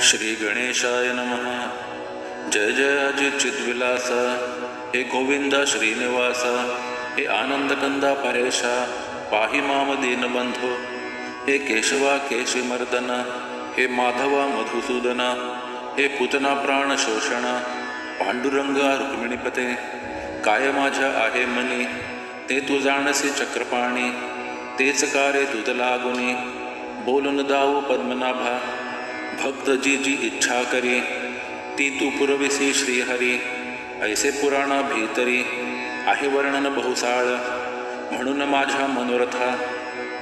श्री गणेशाय नमः। जय जय अजित चिद्विलास, हे गोविंदा श्रीनिवास, हे आनंदकंदा परेशा, पाहि माम दीनबंधो, हे केशवा केशिमर्दन, हे माधवा मधुसूदन, हे पूतना प्राण शोषण, पांडुरंगा रुक्मिणीपते, काय माझ्या आहे मनी, ते तू जाणसी चक्रपाणी, तेच कारे तुझ लागुनी, बोलून दाऊ पद्मनाभा, भक्त जी जी इच्छा करी, ती तू पुरविसी श्रीहरी, ऐसे पुराणा भीतरी, आहे वर्णन बहुसाळ, म्हणून माझ्या मनोरथा,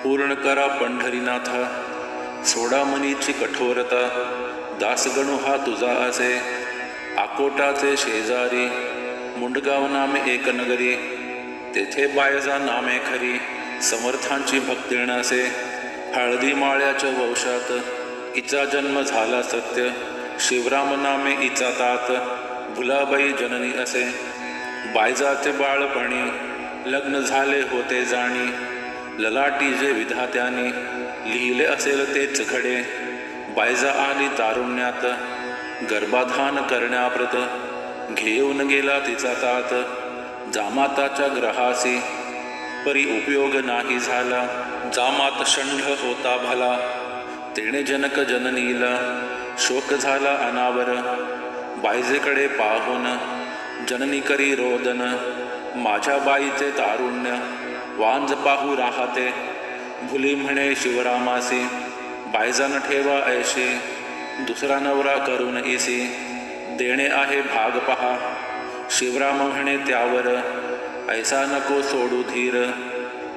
पूर्ण करा पंढरीनाथा, सोडा मनीची कठोरता, दासगणू हा तुझा असे, आकोटाचे शेजारी, मुंडगाव नामे एक नगरी, तेथे बायजा नामे खरी, समर्थांची भक्तिणासे, हळदी माळ्याच्या वंशात, इचा जन्म झाला सत्य, शिवराम नामे इचा तात, भुलाबाई जननी असे, बायजाचे बाळपणी, लग्न झाले होते जाणी, ललाटी जे विधात्यानी, लिहिले असेल तेच घडे, बायजा आली तारुण्यात, गर्भाधान करण्याप्रत, घेऊन गेला तिचा तात, जामाताच्या ग्रहासी, परी उपयोग नाही झाला, जामात षंढ होता भला, तेणे जनक जननीला, शोक झाला अनावर, बायजेकडे पाहून, जननी करी रोदन, माझ्या बाईचे तारुण्य, वांज पाहू राहते, भुली म्हणे शिवरामासी, बायजान ठेवा ऐशी, दुसरा नवरा करून इसी, देणे आहे भाग पहा, शिवराम म्हणे त्यावर, ऐसा नको सोडू धीर,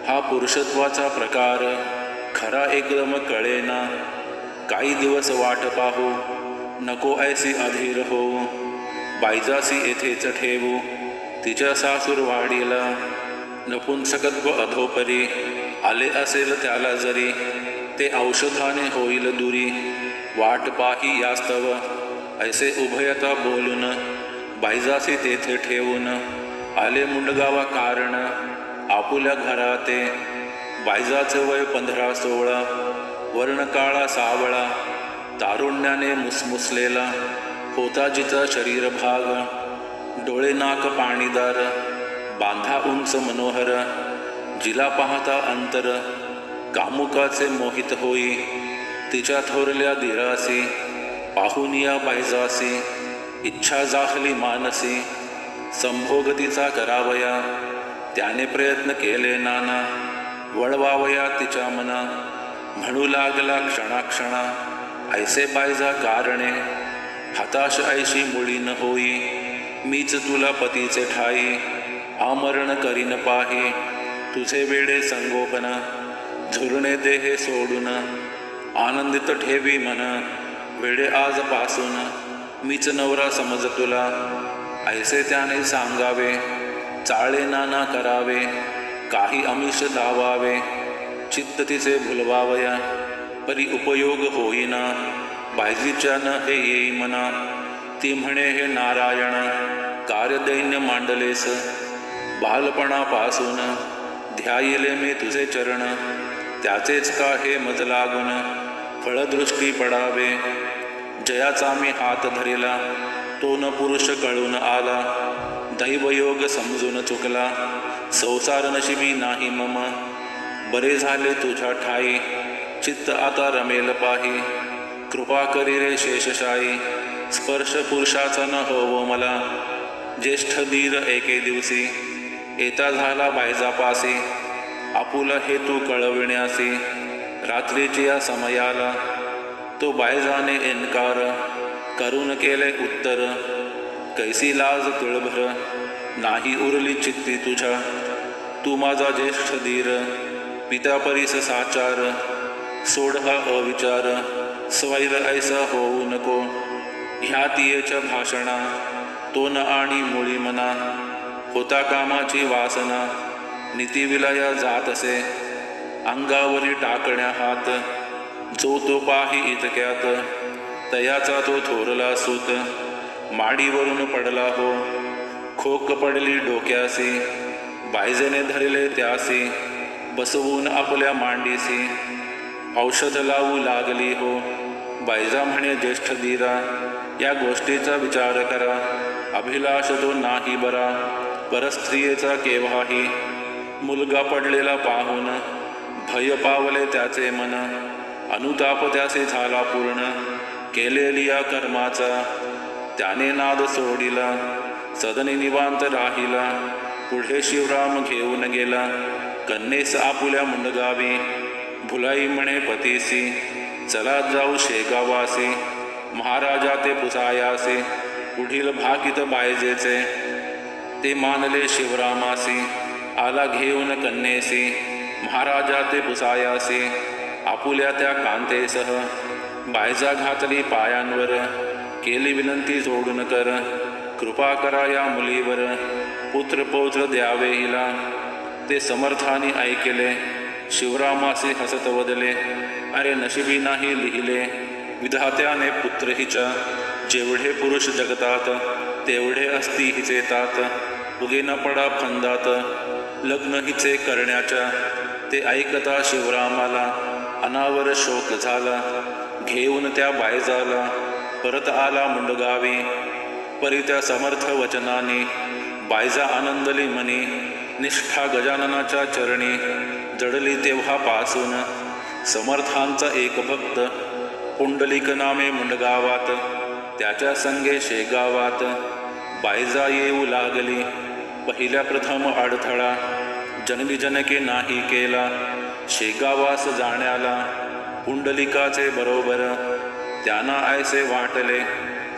हा पुरुषत्वाचा प्रकार, खरा एकदम कळेना, काही दिवस वाट पाहू, नको ऐसी अधीर होऊ, बायजासी येथेच ठेवू, तिच्या सासूरवाडीला, नपुंसकत्व अधोपरी, आले असेल त्याला जरी, ते औषधाने होईल दुरी, वाट पाही यास्तव, ऐसे उभयता बोलून, बायजासी तेथे ठेवून, आले मुंडगावा कारण, आपुल्या घराते, बायजाचे वय 15-16, वर्ण काळा सावळा, तारुण्याने मुसमुसलेला, होता जिचा शरीर भाग, डोळे नाक पाणीदार, बांधा उंच मनोहर, जिला पाहता अंतर, कामुकाचे मोहित होई, तिच्या थोरल्या दिरासी, पाहून या बायजासी, इच्छा जाहली मानसी, संभोग तिचा करावया, त्याने प्रयत्न केले नाना, वळवावया तिच्या मना, म्हणू लागला क्षणाक्षणा, ऐसे बायजा कारणे, हताश ऐशी मुळी न होई, मीच तुला पतीचे ठाई, आमरण करीन पाही, तुझे वेडे संगोपन, झुरणे देहे सोडून, आनंदित ठेवी मन, वेडे आजपासून, मीच नवरा समज तुला, ऐसे त्याने सांगावे, चाळे नाना करावे, काही अमिष दावावे, चित्त तिचे भुलवावया, परी उपयोग होईना, बायजीच्या न हे येई मना, ती म्हणे हे नारायण, कार्यदैन्य मांडलेस, बालपणापासून, ध्यायले मी तुझे चरण, त्याचेच का हे मज लागून, फळदृष्टी पडावे, जयाचा मी हात धरिला, तो न पुरुष कळून आला, दैवयोग समजून चुकला, संसार नशिबी नाही मम, बरे झाले तुझ्या ठाई, चित्त आता रमेल पाही, कृपा करी रे शेषशाई, स्पर्श पुरुषाचा न होवो मला, ज्येष्ठ धीर एके दिवशी, येता झाला बायजापासी, आपुला हेतू कळविण्यासी, रात्रीची या समयाला, तो बायजाने इन्कार, करून केले उत्तर, कैसी लाज तिळभर, नाही उरली चित्ती तुझ्या, तू माझा ज्येष्ठ धीर, पिता परीस साचार, सोड हा अविचार, स्वैर ऐसा होऊ नको, ह्या तियेच्या भाषणा, तो न आणि मुळी मना, होता कामाची वासना, नीती विलया जात असे, अंगावरी टाकण्या हात, जो तो पाही इतक्यात, तयाचा तो थोरला सूत, माडीवरून पडला हो, खोक पडली डोक्यासी, बायजेने धरले त्यासी, बसवून आपल्या मांडीसी, औषध लावू लागली हो, बायजा म्हणे ज्येष्ठ धीरा, या गोष्टीचा विचार करा. अभिलाष तो नाही बरा, परस्त्रियेचा केव्हाही. मुलगा पडलेला पाहून भय पावले त्याचे मन. अनुताप त्याचे झाला पूर्ण, केलेली या कर्माचा. त्याने नाद सोडिला, सदनी निवांत राहिला. पुढे शिवराम घेऊन गेला, कन्येस आपुल्या मुंडगावी. भुलाई म्हणे पतीसी, चला जाऊ शेगावासी. महाराजा ते पुसायासी, पुढील भाकित बायजेचे. ते मानले शिवरामासी, आला घेऊन कन्येसी. महाराजा ते पुसायासी, आपुल्या त्या कांतेसह. बायजा घातली पायांवर, केली विनंती जोडून कर. कृपा करा या मुलीवर, पुत्र पौत्र द्यावे हिला. ते समर्थानी ऐकले, शिवरामासी हसत वदले. अरे नशिबी नाही लिहिले, विधात्याने पुत्र हिच्या. जेवढे पुरुष जगतात, तेवढे असती हिचे तात. उगे न पडा फंदात, लग्न हिचे करण्याच्या. ते ऐकता शिवरामाला, अनावर शोक झाला. घेऊन त्या बायजाला, परत आला मुंडगावी. परी त्या समर्थ वचनाने, बायजा आनंदली मनी. निष्ठा गजाननाच्या चरणी, जडली तेव्हापासून. समर्थांचा एक भक्त, पुंडलिक नामे मुंडगावात. त्याच्या संगे शेगावात, बायजा येऊ लागली. पहिल्या प्रथम अडथळा, जननी जनके नाही केला. शेगावास जाण्याला, पुंडलिकाचे बरोबर. त्यांना ऐसे वाटले,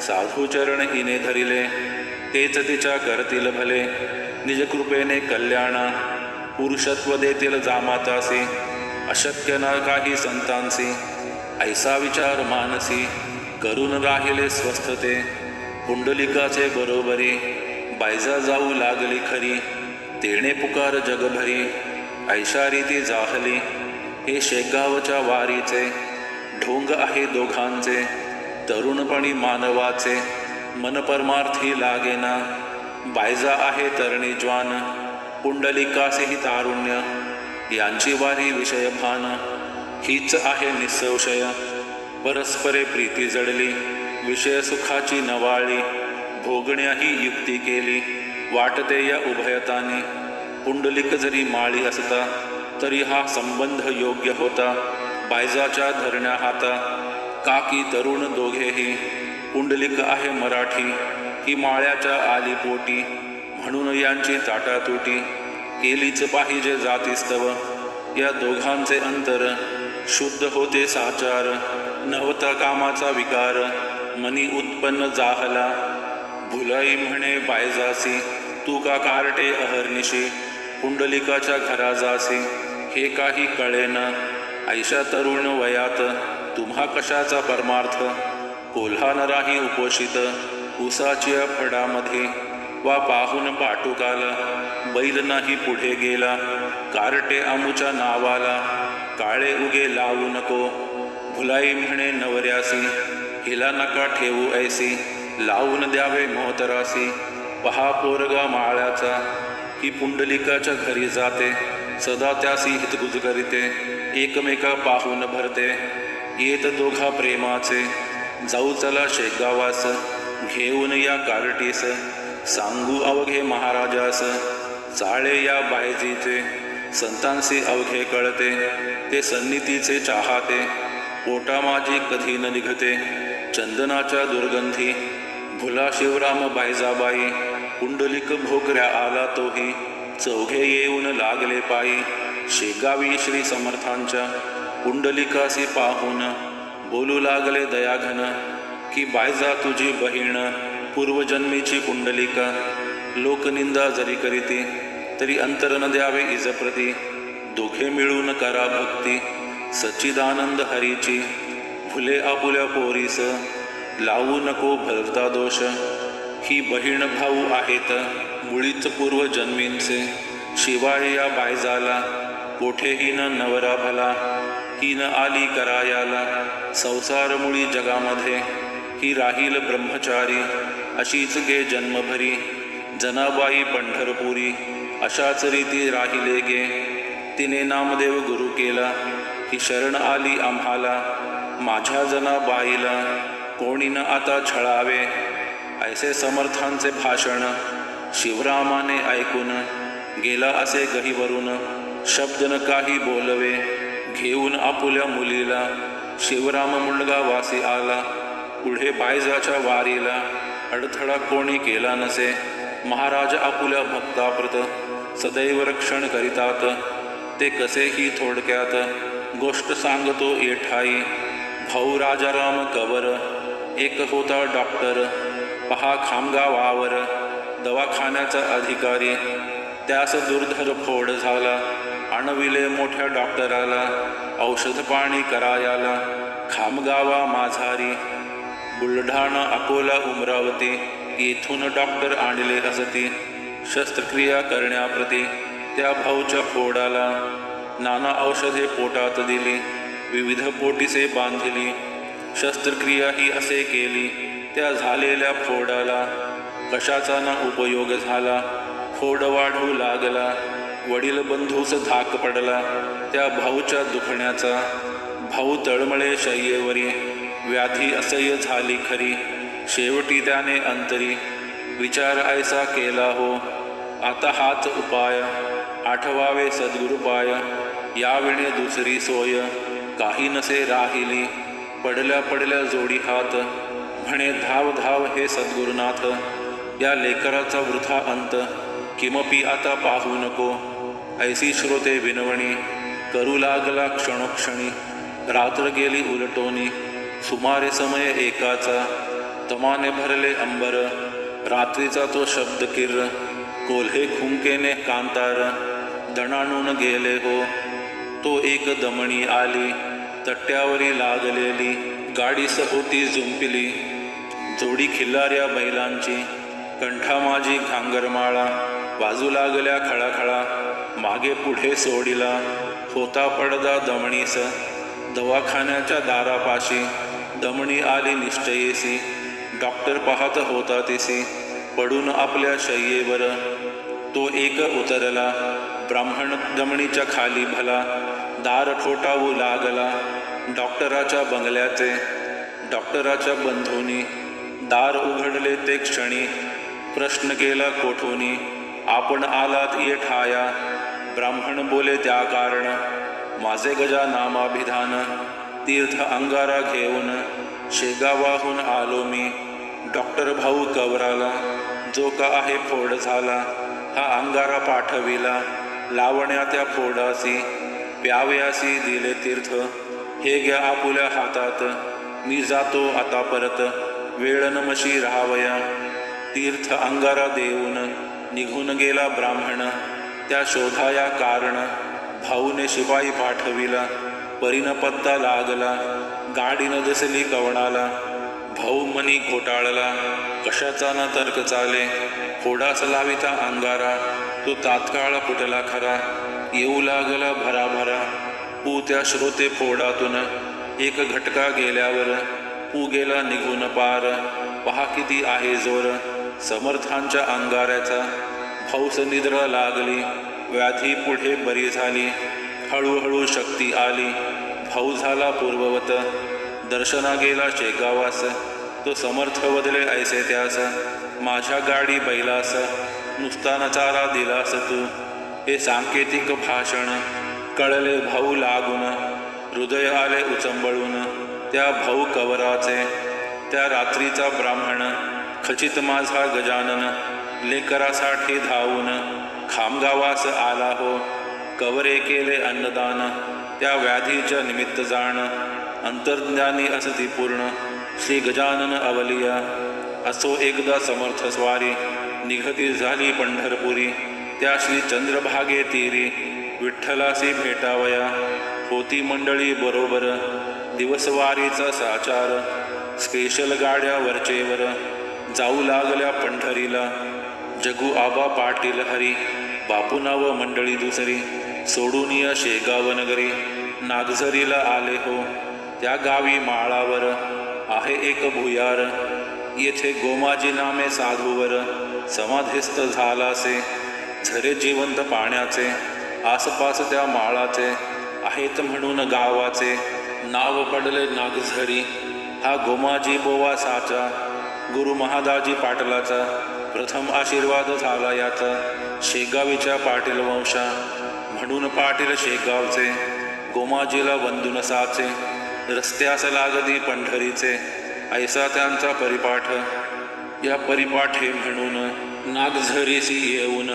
साधुचरण हिने धरिले. तेच तिच्या करतील भले, निजकृपेने कल्याणा. पुरुषत्व देतील जामातासी, अशक्य न काही संतांसी. ऐसा विचार मानसी, करून राहिले स्वस्थते. पुंडलिकाचे बरोबरी, बायजा जाऊ लागली खरी. तेणे पुकार जगभरी, ऐशा रीती जाहली. हे शेगावच्या वारीचे, ढोंग आहे दोघांचे. तरुणपणी मानवाचे, मन परमार्थी लागेना. बायजा आहे तरणी ज्वान, पुंडलिकासेही तारुण्य. यांची वारी विषयभान, हीच आहे निसंशय. परस्परे प्रीती जडली, विषय सुखाची नवाळी. भोगण्याही युक्ती केली, वाटते या उभयताने. पुंडलिक जरी माळी असता, तरी हा संबंध योग्य होता. बायजाच्या धरण्या हाता, काकी तरुण दोघेही. पुंडलिक आहे मराठी, ही माळ्याच्या आली पोटी. म्हणून यांची ताटातुटी, केलीच पाहिजे जातीस्तव. या दोघांचे अंतर, शुद्ध होते साचार. नव्हता कामाचा विकार, मनी उत्पन्न जाहला. भुलाई म्हणे बायजासी, तू का कार्टे अहर्निशी. पुंडलिकाच्या घरा जासी, हे काही कळेना. ऐशा तरुण वयात, तुम्हा कशाचा परमार्थ. कोल्हा न राही उपोषित, उसाच्या फडामध्ये. वा पाहून पाटुकाला, बैल नाही पुढे गेला. कार्टे आमुच्या नावाला, काळे उगे लावू नको. भुलाई म्हणे नवऱ्यासी, हिला नका ठेवू ऐसी. लावून द्यावे मोहतरासी, पहा पोरगा माळ्याचा. ही पुंडलिकाच्या घरी जाते, सदा त्यासी हितगुज करीते. एकमेका पाहून भरते, येत दोघा प्रेमाचे. जाऊ चला शेगावास, घेऊन या कार्टीस. सांगू अवघे महाराजास, चाळे या बायजीचे. संतांसी अवघे कळते, ते सन्नितीचे चाहाते. पोटा माझी कधी न निघते, चंदनाच्या दुर्गंधी. भुला शिवराम बायजाबाई, पुंडलिक भोकऱ्या आला तोही. चौघे येऊन लागले पायी, शेगावी श्री समर्थांच्या. पुंडलिकासी पाहून, बोलू लागले दयाघन, की बायजा तुझी बहीण. पूर्वजन्मीची पुंडलिका. लोकनिंदा जरी करीती, तरी अंतर न द्यावे इजप्रती. दोघे मिळून करा भक्ती, सच्चिदानंद हरीची. भुले आपुल्या पोरीस, लावू नको भरता दोष. ही बहीण भाऊ आहेत, मुळीच पूर्वजन्मींचे. शिवाय या बायजाला, कोठेही न नवरा भला. ही न आली करायाला, संसार मुळी जगामध्ये. ही राहील ब्रह्मचारी, अशीच गे जन्मभरी. जनाबाई पंढरपुरी, अशाच रीती राहिले गे. तिने नामदेव गुरु केला, ही शरण आली आम्हाला. माझ्या जना बाईला कोणी न आता छळावे. ऐसे समर्थांचे भाषण शिवरामाने ऐकून गेला असे गहीवरून. शब्द न काही बोलवे घेऊन आपुल्या मुलीला. शिवराम मुलगा वासी आला पुढे बायजाच्या वारीला. अडथळा कोणी केला नसे महाराज आपुल्या भक्ताप्रत. सदैव रक्षण करीतात ते कसेही थोडक्यात. गोष्ट सांगतो येठाई भाऊ राजाराम कवर. एक होता डॉक्टर पहा खामगावावर. दवाखान्याचा अधिकारी त्यास दुर्धर फोड झाला. आणविले मोठ्या डॉक्टराला औषध पाणी करायाला. खामगावा माझारी बुलढाणा अकोला उमरावती येथून डॉक्टर आणले असती. शस्त्रक्रिया करण्याप्रती त्या भाऊच्या फोडाला. नाना औषधे पोटात दिली विविध पोटिसे बांधिली. शस्त्रक्रिया ही असे केली त्या झालेल्या फोडाला. कशाचा ना उपयोग झाला फोड वाढू लागला. वडील बंधूस धाक पडला त्या भाऊच्या दुखण्याचा. भाऊ तळमळे शय्येवरी व्याधी असह्य झाली खरी. शेवटी त्याने अंतरी विचार ऐसा केला हो. आता हाच उपाय आठवावे सद्गुरुपाय. याविणे दुसरी सोय काही नसे राहिली. पडल्या पडल्या जोडी हात म्हणे धाव धाव हे सद्गुरुनाथ. या लेकराचा वृथा अंत किमपि आता पाहू नको. ऐसी श्रोते विनवणी करू लागला क्षणोक्षणी. रात्र गेली उलटोनी सुमारे समय एकाचा. तमाने भरले अंबर रात्रीचा तो शब्द किर्र. कोल्हे खुंकेने कांतार दणाणून गेले हो. तो एक दमणी आली तट्ट्यावरी लागलेली. गाडीस होती जुंपिली जोडी खिल्लाऱ्या बैलांची. कंठा माझी घांगरमाळा वाजू लागल्या खळाखळा. मागे पुढे सोडिला होता पडदा दमणीस. दवाखान्याच्या दारापाशी दमणी आली निश्चयेसी. डॉक्टर पाहत होता तिसी पडून आपल्या शय्येवर. तो एक उतरला ब्राह्मण दमणीच्या खाली भला. दार ठोठावू लागला डॉक्टराच्या बंगल्याचे. डॉक्टराच्या बंधूंनी दार उघडले ते क्षणी. प्रश्न केला कोठूनी आपण आलात येठाया. ब्राह्मण बोले त्या कारण माझे गजा नामाभिधान. तीर्थ अंगारा घेऊन शेगावाहून आलो मी. डॉक्टर भाऊ कवराला जो का आहे फोड झाला. हा अंगारा पाठविला लावण्या त्या फोडासी. प्याव्यासी दिले तीर्थ हे घ्या आपुल्या हातात. मी जातो आता परत वेळ नमशी राहावया. तीर्थ अंगारा देऊन निघून गेला ब्राह्मण. त्या शोधाया कारण भाऊने शिपाई पाठविला. परीन पत्ता लागला गाडीनं दिसली कवणाला. भाऊ मनी घोटाळला कशाचा ना तर्क चाले. फोडास लाविता अंगारा तो तात्काळ फुटला खरा. येऊ लागला भराभरा पू त्या श्रोते फोडातून. एक घटका गेल्यावर पू गेला निघून पार. पहा किती आहे जोर समर्थांच्या अंगाऱ्याचा. भाऊस निद्रा लागली व्याधी पुढे बरी झाली. हळूहळू शक्ती आली भाऊ झाला पूर्ववत. दर्शना गेला शेगावास तो समर्थ बदले ऐसे त्यास. माझ्या गाडी बैलास नुसता नचारा दिलास तू. हे सांकेतिक भाषण कळले भाऊ लागून. हृदय आले उचंबळून त्या भाऊ कवराचे. त्या रात्रीचा ब्राह्मण खचित माझा गजानन. लेकरासाठी धावून खामगावास आला हो. कवरे केले अन्नदान त्या व्याधीच्या निमित्त जाण. अंतर्ज्ञानी असती पूर्ण श्री गजानन अवलिया. असो एकदा समर्थ स्वारी निघती झाली पंढरपुरी. त्या श्री चंद्रभागे तीरी विठ्ठलासी भेटावया. होती मंडळी बरोबर दिवसवारीचा साचार. स्पेशल गाड्या वरचेवर जाऊ लागल्या पंढरीला. जगू आबा पाटील हरी बापूनाव मंडळी दुसरी. सोडून या शेगाव नगरी नागझरीला आले हो. त्या गावी माळावर आहे एक भुयार. येथे गोमाजी नामे साधूवर समाधिस्थ झालासे. झरे जिवंत पाण्याचे आसपास त्या माळाचे आहेत म्हणून गावाचे. नाव पडले नागझरी, हा गोमाजी बोवा साचा, गुरु महादाजी पाटलाचा प्रथम आशीर्वाद झाला याचा. शेगावीच्या पाटील वंशा, म्हणून पाटील शेगावचे, गोमाजीला वंदून साचे, रस्त्यास लागदी पंढरीचे, ऐसा त्यांचा परिपाठ. या परिपाठे म्हणून नागझरीसी येऊन,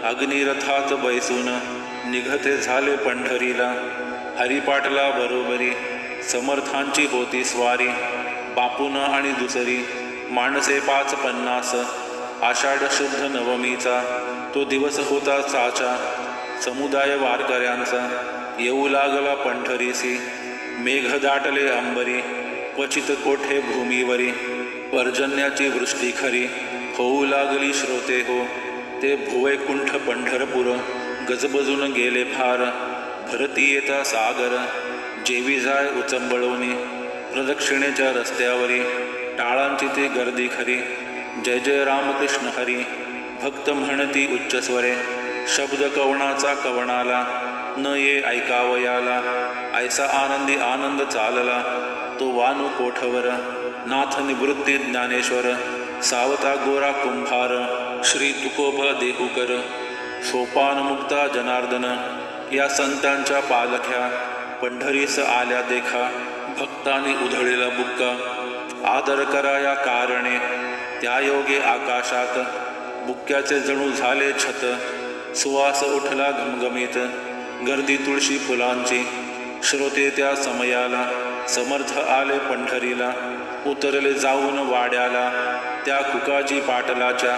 अग्निरथात बैसून, निघते झाले पंढरीला. हरिपाटला बरोबरी, समर्थांची होती स्वारी, बापून आणि दुसरी, माणसे 550. आषाढ शुद्ध नवमीचा तो दिवस होता साचा, समुदाय वारकऱ्यांचा येऊ लागला पंढरीसी. मेघ दाटले अंबरी, क्वचित कोठे भूमीवरी, पर्जन्याची वृष्टी खरी, होऊ लागली श्रोते हो. ते भुवैकुंठ पंढरपूर, गजबजून गेले फार, भरती येता सागर, जेवी जाय उचंबळवणी. प्रदक्षिणेच्या रस्त्यावरी, टाळांची ती गर्दी खरी, जय जय रामकृष्ण हरी, भक्त म्हणती उच्चस्वरे, शब्द कवणाचा कवणाला, न ये ऐकावयाला. ऐसा आनंदी आनंद चालला, तो वानू कोठवर, नाथ निवृत्ती ज्ञानेश्वर, सावता गोरा कुंभार, श्री तुकोबा देहूकर, सोपान मुक्ता जनार्दन. या संतांच्या पालख्या पंढरीस आल्या देखा, भक्तांनी उधळलेला बुक्का. आदर करा या कारणे, त्या योगे आकाशात, बुक्क्याचे जणू झाले छत. सुवास उठला घमघमीत, गर्दी तुळशी फुलांची, श्रोते त्या समयाला, समर्थ आले पंढरीला. उतरले जाऊन वाड्याला, त्या कुकाजी पाटलाच्या,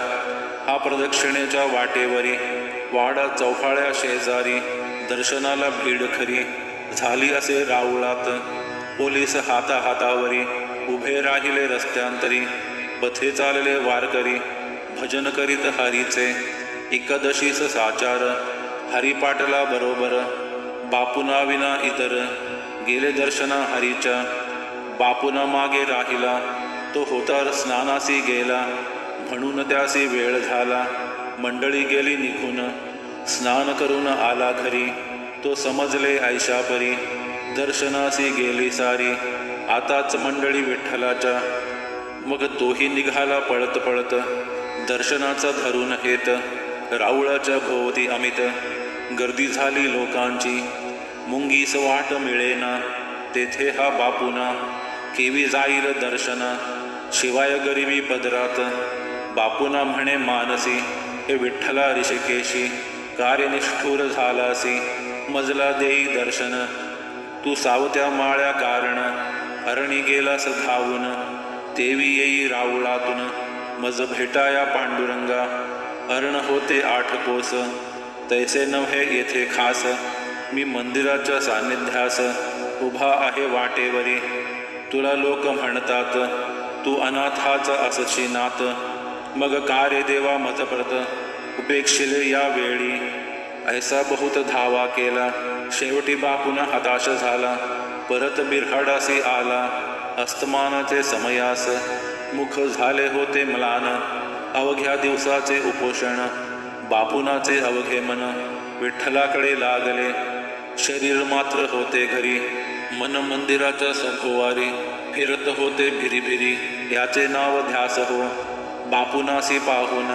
हा प्रदक्षिणेच्या वाटेवरी, वाडा चौफाळ्या शेजारी, दर्शनाला भीड खरी, झाली असे राऊळात. पोलीस हाताहातावरी, उभे राहिले रस्त्यांतरी, पथे चालले वारकरी, भजन करीत हरीचे. एकादशीस साचार, हरिपाटला बरोबर, बापुना विना इतर, गेले दर्शना हरीच्या. बापुना मागे राहिला, तो होता स्नानासी गेला, म्हणून त्यासी वेळ झाला. मंडळी गेली निघून, स्नान करून आला घरी, तो समजले ऐशापरी, दर्शनासी गेली सारी. आताच मंडळी विठ्ठलाच्या, मग तोही निघाला पळत पळत, दर्शनाचा धरून हेत. राऊळाच्या भोवती अमित, गर्दी झाली लोकांची, मुंगीस वाट मिळेना, तेथे हा बापुना, केवी जाईल दर्शना. शिवाय गरिबी पदरात, बापुना म्हणे मानसी, हे विठ्ठला ऋषिकेशी, कार्यनिष्ठूर झालासी, मजला देई दर्शन. तू सावत्या माळ्या कारण, अरणी गेलास धावून, तेवी येई राऊळातून, मज भेटाया पांडुरंगा. अरण होते 8 कोस, तैसे नव्हे येथे खास, मी मंदिराच्या सान्निध्यास, उभा आहे वाटेवरी. तुला लोक म्हणतात, तू अनाथाचा असशी नाथ, मग कार्य देवा मतप्रत, उपेक्षिले या वेळी. ऐसा बहुत धावा केला, शेवटी बापुना हताश झाला, परत बिरहाडासी आला. अस्तमानाचे समयास, मुख झाले होते म्लान, अवघ्या दिवसाचे उपोषण, बापुनाचे अवघे मन, विठ्ठलाकडे लागले. शरीर मात्र होते घरी, मन मंदिराच्या सभोवारी, फिरत होते भिरीभिरी, याचे नाव ध्यास हो. बापुनासी पाहून,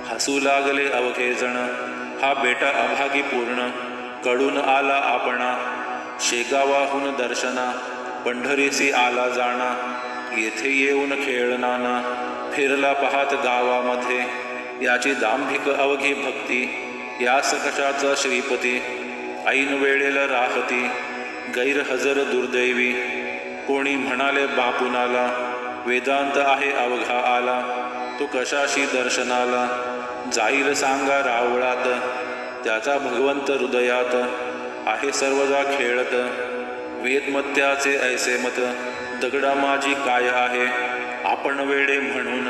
हसू लागले अवघे जण, हा बेटा अभागी पूर्ण, कडून आला आपणा. शेगावाहून दर्शना, पंढरीसी आला जाणा, येथे येऊन खेळणाना. फिरला पाहात गावामध्ये, याची दांभिक अवघी भक्ती, यास कशाचा श्रीपती. ऐन वेळेला राहती, गैरहजर दुर्दैवी. कोणी म्हणाले बापुनाला, वेदांत आहे अवघा आला, तो कशाशी दर्शनाला. जाईल सांगा रावळात, त्याचा भगवंत हृदयात, आहे सर्वदा खेळत. वेदमत्याचे ऐसे मत, दगडा माझी काय आहे, आपण वेडे म्हणून,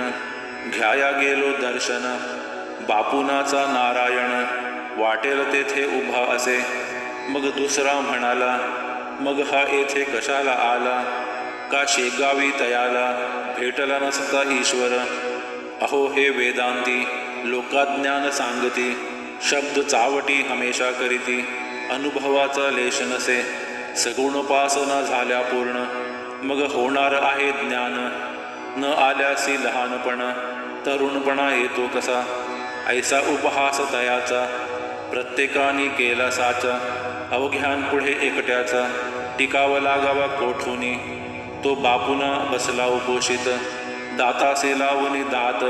घ्याया गेलो दर्शन. बापुनाचा नारायण, वाटेल तेथे उभा असे. मग दुसरा म्हणाला, मग हा येथे कशाला आला, का शेगावी तयाला, भेटला नसता ईश्वर. अहो हे वेदांती, लोकाज्ञान सांगती, शब्द चावटी हमेशा करीती, अनुभवाचा लेश नसे. सगुणोपासना झाल्या पूर्ण, मग होणार आहे ज्ञान. न आल्यासी लहानपण, तरुणपणा येतो कसा. ऐसा उपहास तयाचा, प्रत्येकानी केला साचा. अवघ्यांपुढे एकट्याचा, टिकावा लागावा कोठूनी. तो बापुना बसला उपोषित, दातासे लावणी दात.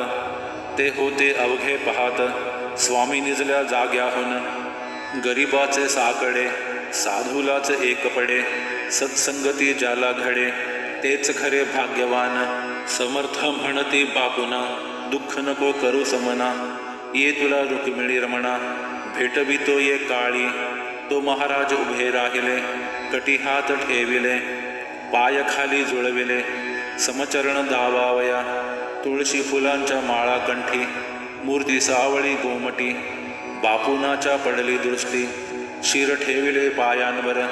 ते होते अवघे पाहात, स्वामी निजल्या जाग्याहून. गरिबाचे साकडे, साधूलाच एक पडे. सत्संगती ज्याला घडे, तेच खरे भाग्यवान. समर्थ म्हणती बापुना, दुःख नको करू समना. ये तुला रुक्मिणी रमणा, भेटवितो ये काळी. तो महाराज उभे राहिले, कटी हात ठेविले. पाय खाली जुळविले, समचरण दावावया. तुळशी फुलांच्या माळा कंठी, मूर्ती सावळी गोमटी. बापुनाच्या पडली दृष्टी, शिर ठेविले पायांवर.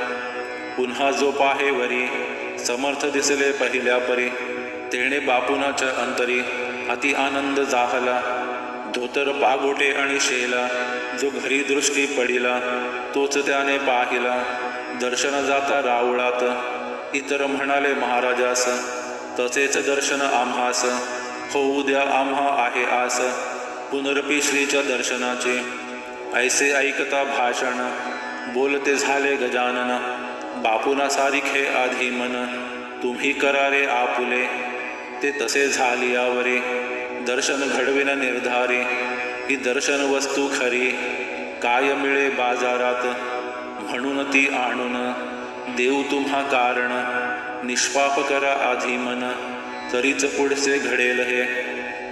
पुन्हा जो पाहे वरी, समर्थ दिसले पहिल्या परी. तेणे बापुनाच्या अंतरी, अति आनंद जाहला. धोतर पागोटे आणि शेला, जो घरी दृष्टी पडिला. तोच त्याने पाहिला, दर्शन जाता रावळात. इतर म्हणाले महाराजास, तसेच दर्शन आम्हास. होऊ द्या आम्हा आहे आस, पुनरपी श्रीच्या दर्शनाचे. ऐसे ऐकता भाषण, बोलते झाले गजानन. बापुना सारिखे आधी मन, तुम्ही करारे आपुले. ते तसे झाली यावरी, दर्शन घडविन निर्धारी. ही दर्शन वस्तू खरी, काय मिळे बाजारात. म्हणून ती आणून, देऊ तुम्हा कारण. निष्पाप करा आधी मन, तरीच पुढचे घडेल हे.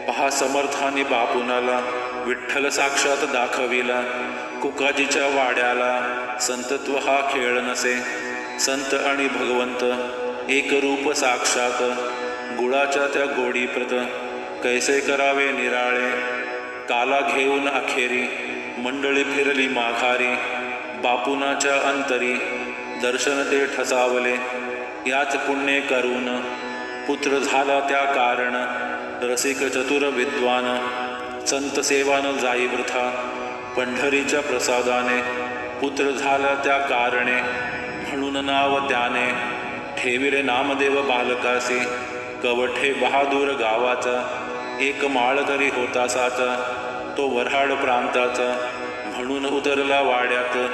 पहा समर्थाने बापुनाला, विठ्ठल साक्षात दाखविला. कुकाजीच्या वाड्याला, संतत्व हा खेळ नसे. संत आणि भगवंत एक रूप साक्षात. गुळाच्या त्या गोडी प्रत, कैसे करावे निराळे. काला घेऊन अखेरी, मंडळी फिरली माघारी. बापुनाच्या अंतरी, दर्शन ते ठसावले. याच पुण्य करून, पुत्र झाला त्या कारण. रसिक चतुर विद्वान, संत सेवान जाई वृथा. पंढरीच्या प्रसादाने, पुत्र झाला त्या कारणे. म्हणून नाव त्याने, ठेविले नामदेव बालकासी. कवठे बहादूर गावाचा, एक माळकरी होता साचा. तो वऱ्हाड प्रांताचा, म्हणून उतरला वाड्यात.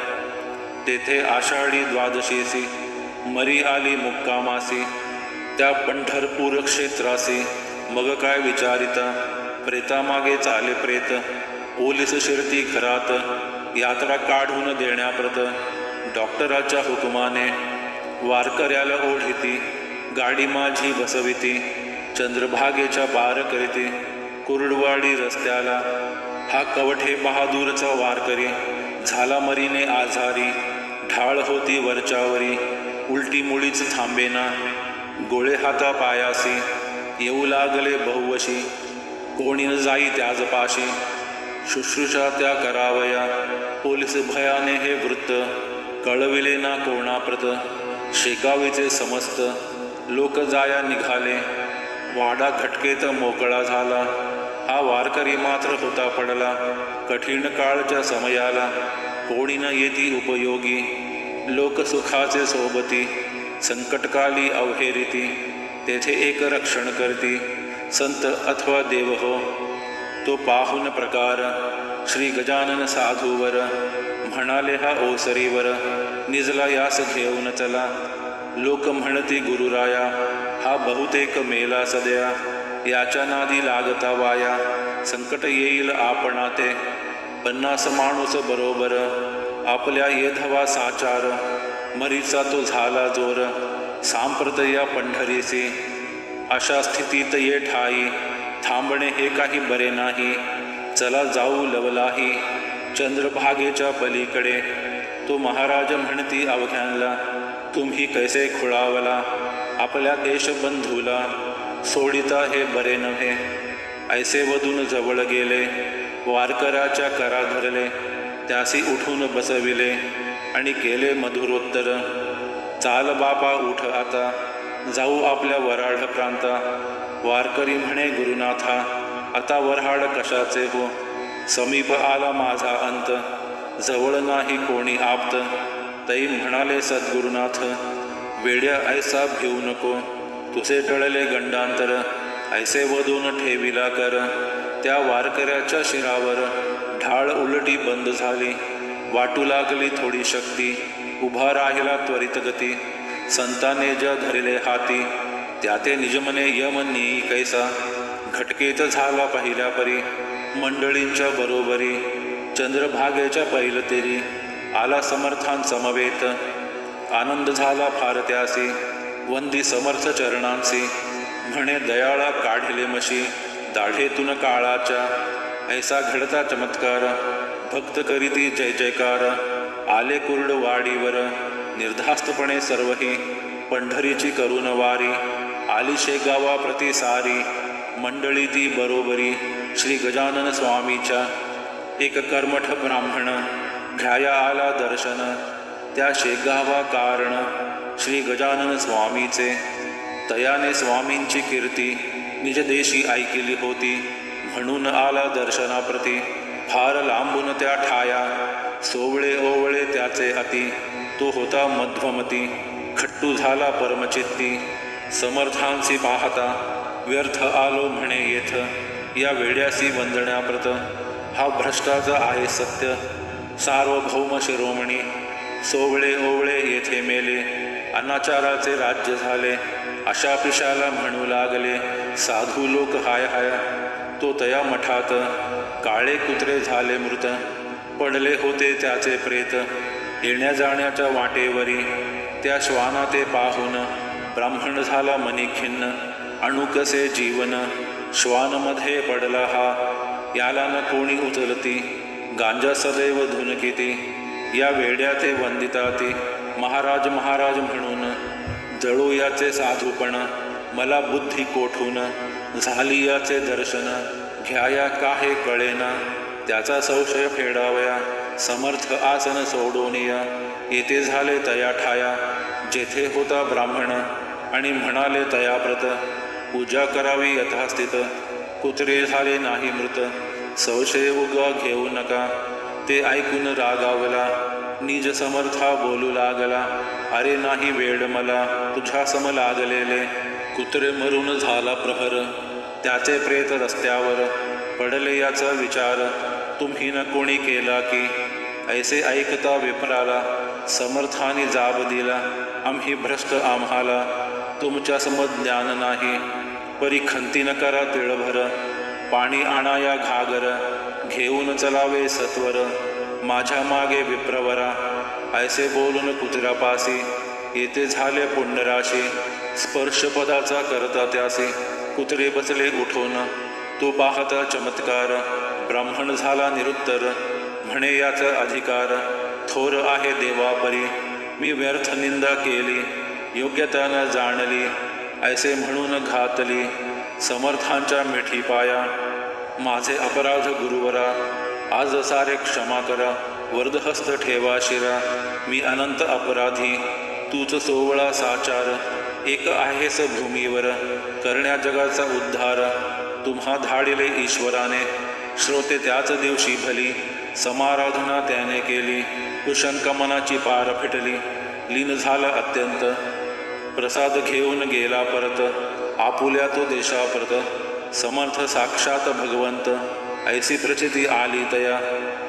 तेथे आषाढी द्वादशीसी, मरी आली मुक्कामासी. त्या पंढरपूर क्षेत्रासी, मग काय विचारिता. प्रेतामागे चाले प्रेत, पोलीस शिरती घरात. यात्रा काढून देण्याप्रत, डॉक्टराच्या हुकुमाने. वारकऱ्याला ओढिती, गाडी माझी बसविती. चंद्रभागेच्या पार करीती, कुर्डवाडी रस्त्याला. हा कवठे बहादूरचा वारकरी, झाला मरीने आजारी. ढाळ होती वरच्यावरी, उलटी मुळीच थांबेना. गोळे हाता पायासी, येऊ लागले बहुवशी. कोणी न जाई त्याज पाशी, शुश्रूषा त्या करावया. पोलीस भयाने हे वृत्त, कळविले ना कोणाप्रत. शेकावीचे समस्त, लोक जाया निघाले. वाडा घटकेत मोकळा झाला, हा वारकरी मात्र होता पडला. कठीण काळच्या समयाला, कोणी न येती उपयोगी. लोक सुखाचे सोबती, संकटकाली अवहेरिती. तेथे एक रक्षण करती, संत अथवा देव हो. तो पाहून प्रकार, श्री गजानन साधूवर. म्हणाले हा ओसरीवर, निजला यास घेऊन चला. लोक म्हणती गुरुराया, हा बहुतेक मेला सद्या. याच्या नादी लागता वाया, संकट येईल आपणा ते. 50 माणूस बरोबर, आपल्या येधवा साचार. मरीचा तो झाला जोर, सांप्रत या पंढरीसी. अशा स्थितीत ये ठाई, थांबणे हे काही बरे नाही. चला जाऊ लवलाही, चंद्रभागेच्या पलीकडे. तो महाराज म्हणती अवघ्यांना, तुम्ही कैसे खुळावला. आपल्या देशबंधूला, सोडिता हे बरे नव्हे. ऐसे वधून जवळ गेले, वारकऱ्याच्या करा धरले. त्यासी उठून बसविले, आणि केले मधुरोत्तर. चाल बापा उठ आता, जाऊ आपल्या वऱ्हाड प्रांता. वारकरी म्हणे गुरुनाथा, आता वऱ्हाड कशाचे हो. समीप आला माझा अंत, जवळ नाही कोणी आप्त. तै म्हणाले सद्गुरुनाथ, वेड्या ऐसा भिवू नको, तुझे टळले गंडांतर, ऐसे वधून ठेविला कर. त्या वारकऱ्याच्या शिरावर ढाळ उलटी बंद झाली, वाटू लागली थोडी शक्ती, उभा राहिला त्वरित गती. संताने ज्या धरिले हाती, त्या ते निजमने यमनी कैसा, घटकेत झाला पहिल्या परी, मंडळींच्या बरोबरी. चंद्रभागेच्या पैलतेरी, आला समर्थां समवेत, आनंद झाला फार त्यासी, वंदी समर्थ चरणांसी. म्हणे दयाळा काढिले मशी, दाढेतून काळाच्या, ऐसा घडता चमत्कार, भक्त करीती जय जयकार. आले कुर्ड वाडीवर, निर्धास्तपणे सर्वही, पंढरीची करून वारी, आली शेगावा प्रति सारी. मंडळी ती बरोबरी, श्री गजानन स्वामीच्या, एक कर्मठ ब्राह्मण, घ्याया आला दर्शन, त्या शेगावा कारण, श्री गजानन स्वामीचे. तयाने स्वामींची कीर्ती, निज देशी ऐकिली होती, म्हणून आला दर्शनाप्रती. फार लांबून त्या ठाया, सोवळे ओवळे त्याचे अति, तो होता मध्वमती, खट्टू झाला परमचित्ती. समर्थांसी पाहता, व्यर्थ आलो म्हणे येथ, या वेड्यासी वंदण्याप्रत. हा भ्रष्टाचा आहे सत्य, सार्वभौम शिरोमणी, सोवळे ओवळे येथे मेले, अनाचाराचे राज्य झाले. अशा पिशाला म्हणू लागले, साधू लोक हाय हाय. तो तया मठात, काळे कुत्रे झाले मृत, पडले होते त्याचे प्रेत. येण्या जाण्याच्या वाटेवरी, त्या श्वाना ते पाहून, ब्राह्मण झाला मनी खिन्न, अणुकसे जीवन. श्वानमध्ये पडला हा, याला न कोणी उचलती, गांजा सदैव धुनकिती. या वेड्या ते वंदिताती, महाराज महाराज म्हणून, जळू याचे साधूपण, मला बुद्धी कोठून. झाली याचे दर्शन, घ्याया काहे कळेना, त्याचा संशय फेडावया, समर्थ आसन सोडोनिया. येथे झाले तया ठाया, जेथे होता ब्राह्मण, आणि म्हणाले तयाप्रत, पूजा करावी यथास्थित. कुत्रे झाले नाही मृत, संशय उगा घेऊ नका. ते ऐकून रागावला, निज समर्था बोलू लागला, अरे नाही वेड मला, तुझ्या सम लागलेले. कुत्रे मरून झाला प्रहर, त्याचे प्रेत रस्त्यावर, पडले याचा विचार, तुम्ही न कोणी केला की. ऐसे ऐकता विप्राला, समर्थानी जाब दिला, आम्ही भ्रष्ट आम्हाला, तुमच्या समज्ञान नाही. परी खंती न करा तिळभर, पाणी आणाया घागर, घेऊन चलावे सत्वर, माझ्या मागे विप्रवरा. ऐसे बोलून कुत्र्यापासी, येथे झाले पुण्यराशी. स्पर्शपदाचा करता त्यासी, कुत्रे बसले उठून. तो पाहता चमत्कार, ब्राह्मण झाला निरुत्तर, म्हणे याचा अधिकार, थोर आहे देवापरी. मी व्यर्थ निंदा केली, योग्यता न जाणली, ऐसे म्हणून घातली. समर्थांच्या मिठी पाया, माझे अपराध गुरुवरा, आज सारे क्षमा करा. वर्धहस्त ठेवा शिरा, मी अनंत अपराधी, तूच सोवळा साचार. एक आहेस भूमीवर, करण्या जगाचा उद्धार. तुम्हा धाडिले ईश्वराने, श्रोते त्याच दिवशी भली. समाराधना त्याने केली, कुशंक मनाची पार फिटली. लीन झाला अत्यंत, प्रसाद घेऊन गेला परत. आपुल्या तो देशाप्रत, समर्थ साक्षात भगवंत. ऐसी प्रचिती आली तया,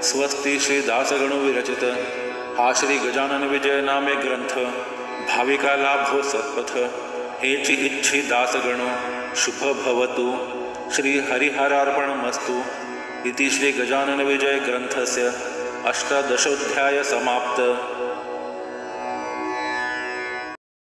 स्वस्ती श्री दासगणू विरचित. हा श्री गजानन विजय नामे ग्रंथ, भाविका लाभो सत्पथ. हेची इच्छी दासगणो, शुभ भवतु. श्री हरिहरार्पणमस्तु. इति श्री गजानन विजय ग्रंथस्य 18 समाप्त.